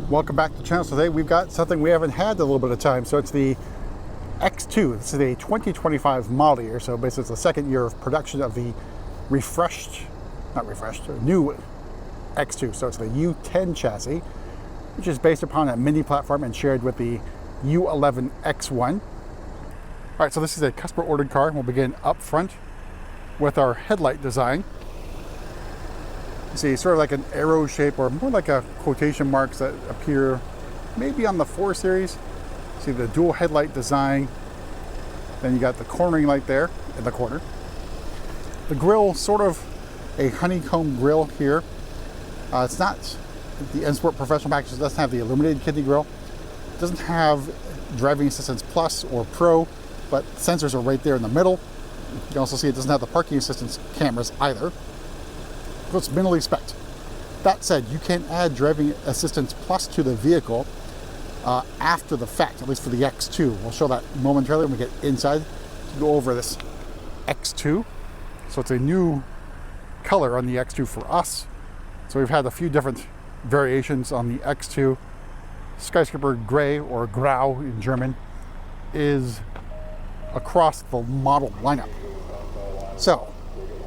Welcome back to the channel. Today we've got something we haven't had in a little bit of time. So it's the X2. This is a 2025 model year. So basically it's the second year of production of the new X2. So it's the U10 chassis, which is based upon a mini platform and shared with the U11 X1. All right, so this is a customer ordered car. We'll begin up front with our headlight design. You see sort of like an arrow shape, or more like a quotation marks that appear maybe on the 4 Series. See the dual headlight design. Then you got the cornering light there in the corner. The grille, sort of a honeycomb grille here. It's not the M Sport Professional package. It doesn't have the illuminated kidney grille. It doesn't have driving assistance plus or pro, but sensors are right there in the middle. You can also see it doesn't have the parking assistance cameras either. So it's minimally spec'd. That said, you can add driving assistance plus to the vehicle after the fact, at least for the X2. We'll show that momentarily when we get inside to go over this X2. So it's a new color on the X2 for us. So we've had a few different variations on the X2. Skyscraper Grey, or Grau in German, is across the model lineup. So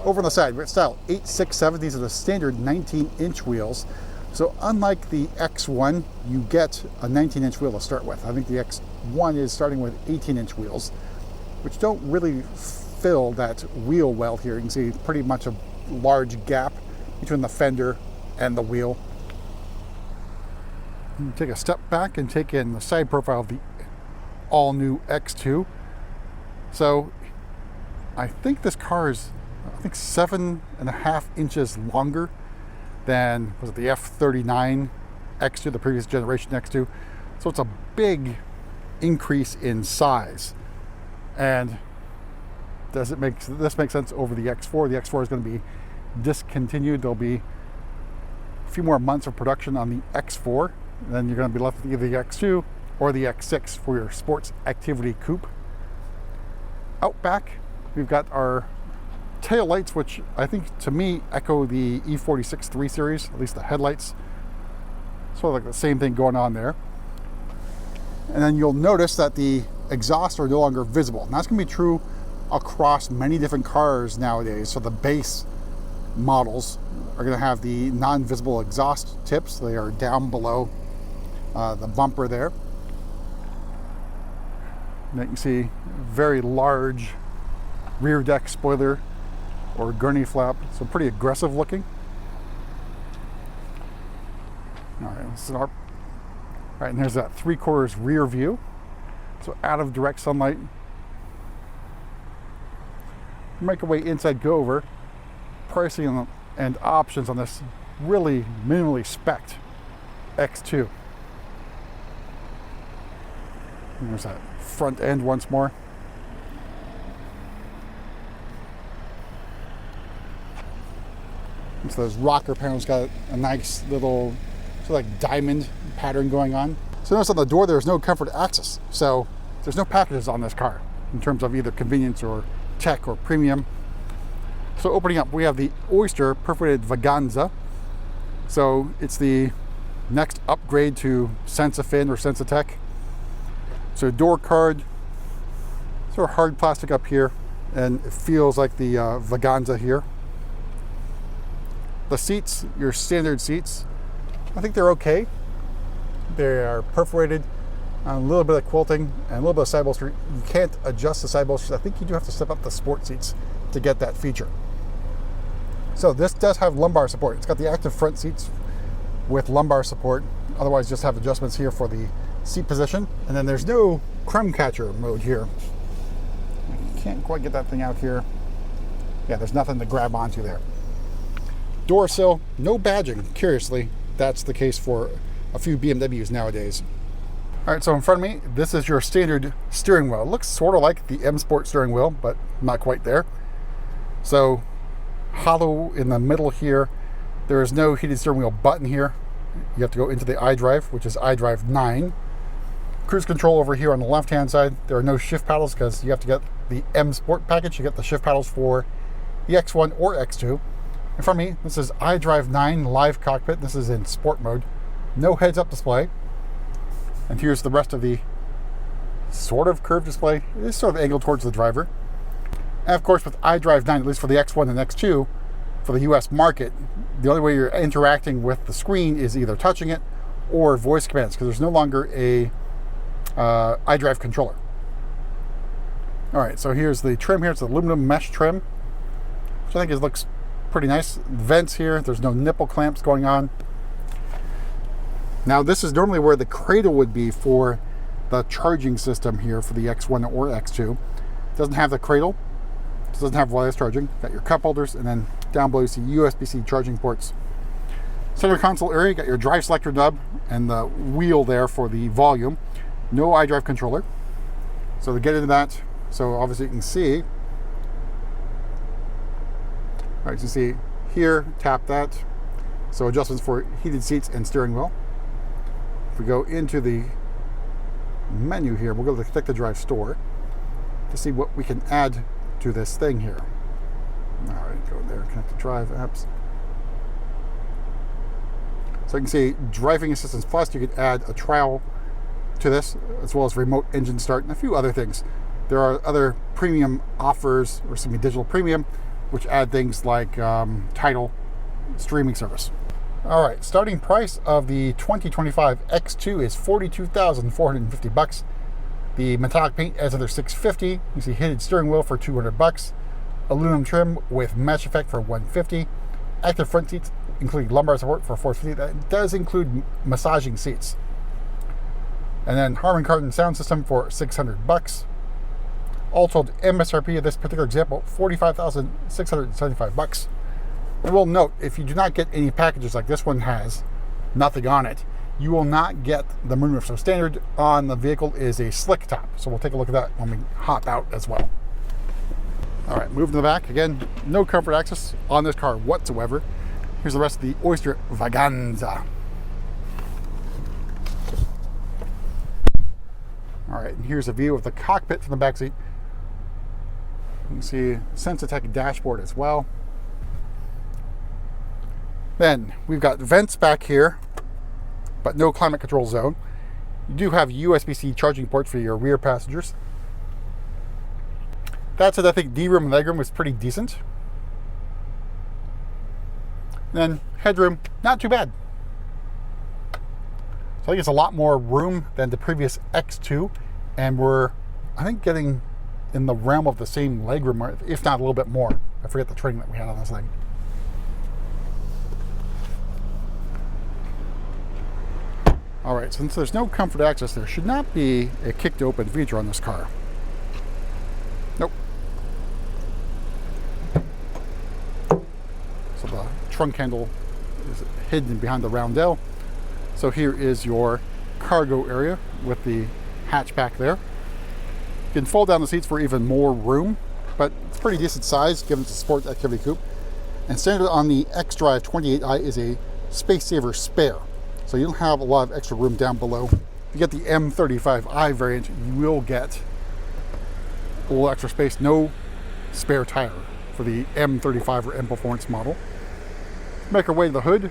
over on the side, we're at style 8, 6, 7. These are the standard 19-inch wheels. So unlike the X1, you get a 19-inch wheel to start with. I think the X1 is starting with 18-inch wheels, which don't really fill that wheel well here. You can see pretty much a large gap between the fender and the wheel. Take a step back and take in the side profile of the all-new X2. So I think this car is 7.5 inches longer than was it the F39 X2, the previous generation X2. So it's a big increase in size. And does this make sense over the X4? The X4 is going to be discontinued. There'll be a few more months of production on the X4. And then you're going to be left with either the X2 or the X6 for your sports activity coupe. Out back, we've got our tail lights, which I think to me echo the E46 3 Series, at least the headlights. Sort of like the same thing going on there. And then you'll notice that the exhausts are no longer visible. And that's going to be true across many different cars nowadays. So the base models are going to have the non-visible exhaust tips. They are down below the bumper there. And you can see very large rear deck spoiler or gurney flap, so pretty aggressive looking. All right, and there's that 3/4 rear view, so out of direct sunlight. Make our way inside, go over pricing and options on this really minimally spec'd X2. And there's that front end once more. So those rocker panels got a nice little sort of like diamond pattern going on. So notice on the door there's no comfort access. So there's no packages on this car in terms of either convenience or tech or premium. So opening up, we have the Oyster perforated Vaganza. So it's the next upgrade to SensaFin or SensaTech. So door card, sort of hard plastic up here, and it feels like the Vaganza here. The seats, your standard seats, I think they're okay. They are perforated, a little bit of quilting, and a little bit of side bolster. You can't adjust the side bolsters. I think you do have to step up the sport seats to get that feature. So this does have lumbar support. It's got the active front seats with lumbar support. Otherwise, just have adjustments here for the seat position. And then there's no crumb catcher mode here. Can't quite get that thing out here. Yeah, there's nothing to grab onto there. Door sill, no badging. Curiously, that's the case for a few BMWs nowadays. All right, so in front of me, this is your standard steering wheel. It looks sort of like the M Sport steering wheel, but not quite there. So hollow in the middle here. There is no heated steering wheel button here. You have to go into the iDrive, which is iDrive9. Cruise control over here on the left-hand side. There are no shift paddles because you have to get the M Sport package. You get the shift paddles for the X1 or X2. In front of me, this is iDrive9 Live Cockpit. This is in sport mode. No heads-up display. And here's the rest of the sort of curved display. It is sort of angled towards the driver. And of course, with iDrive 9, at least for the X1 and X2, for the US market, the only way you're interacting with the screen is either touching it or voice commands, because there's no longer a iDrive controller. All right, so here's the trim here. It's an aluminum mesh trim, which I think looks pretty nice. Vents here. There's no nipple clamps going on. Now, this is normally where the cradle would be for the charging system here for the X1 or X2. It doesn't have the cradle. It doesn't have wireless charging. Got your cup holders, and then down below you see USB-C charging ports. Center console area, you got your drive selector nub and the wheel there for the volume. No iDrive controller. So to get into that, so obviously you can see, all right, you can see here, tap that. So adjustments for heated seats and steering wheel. If we go into the menu here, we'll go to the Connect to Drive store to see what we can add to this thing here. All right, go there, Connect to Drive apps. So you can see Driving Assistance Plus, you could add a trial to this, as well as remote engine start and a few other things. There are other premium offers, or digital premium, which add things like Tidal streaming service. All right, starting price of the 2025 X2 is $42,450. The metallic paint adds another $650. You see heated steering wheel for $200. Aluminum trim with mesh effect for $150. Active front seats, including lumbar support, for $450. That does include massaging seats. And then Harman Kardon sound system for $600. All told, MSRP of this particular example, $45,675. And we'll note, if you do not get any packages like this one has, nothing on it, you will not get the moonroof. So standard on the vehicle is a slick top. So we'll take a look at that when we hop out as well. All right, moving to the back. Again, no comfort access on this car whatsoever. Here's the rest of the Oyster Vaganza. All right, and here's a view of the cockpit from the back seat. You can see Sensatech dashboard as well. Then we've got vents back here, but no climate control zone. You do have USB-C charging ports for your rear passengers. That said, I think D-room and legroom was pretty decent. Then headroom, not too bad. So I think it's a lot more room than the previous X2, and we're, I think, getting in the realm of the same legroom, if not a little bit more. I forget the training that we had on this thing. All right, since there's no comfort access, there should not be a kick to open feature on this car. Nope. So the trunk handle is hidden behind the roundel. So here is your cargo area with the hatchback there. You can fold down the seats for even more room, but it's pretty decent size given it's a sport activity coupe. And standard on the xDrive28i is a space saver spare. So you don't have a lot of extra room down below. If you get the M35i variant, you will get a little extra space. No spare tire for the M35 or M Performance model. Make our way to the hood.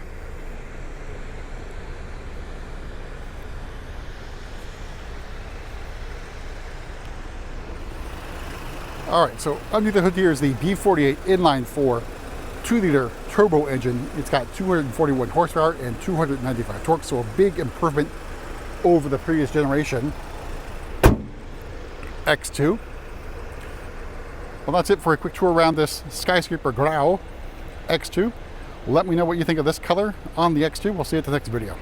All right, so underneath the hood here is the B48 inline 4 2-liter turbo engine. It's got 241 horsepower and 295 torque, so a big improvement over the previous generation X2. Well, that's it for a quick tour around this Skyscraper Grey X2. Let me know what you think of this color on the X2. We'll see you at the next video.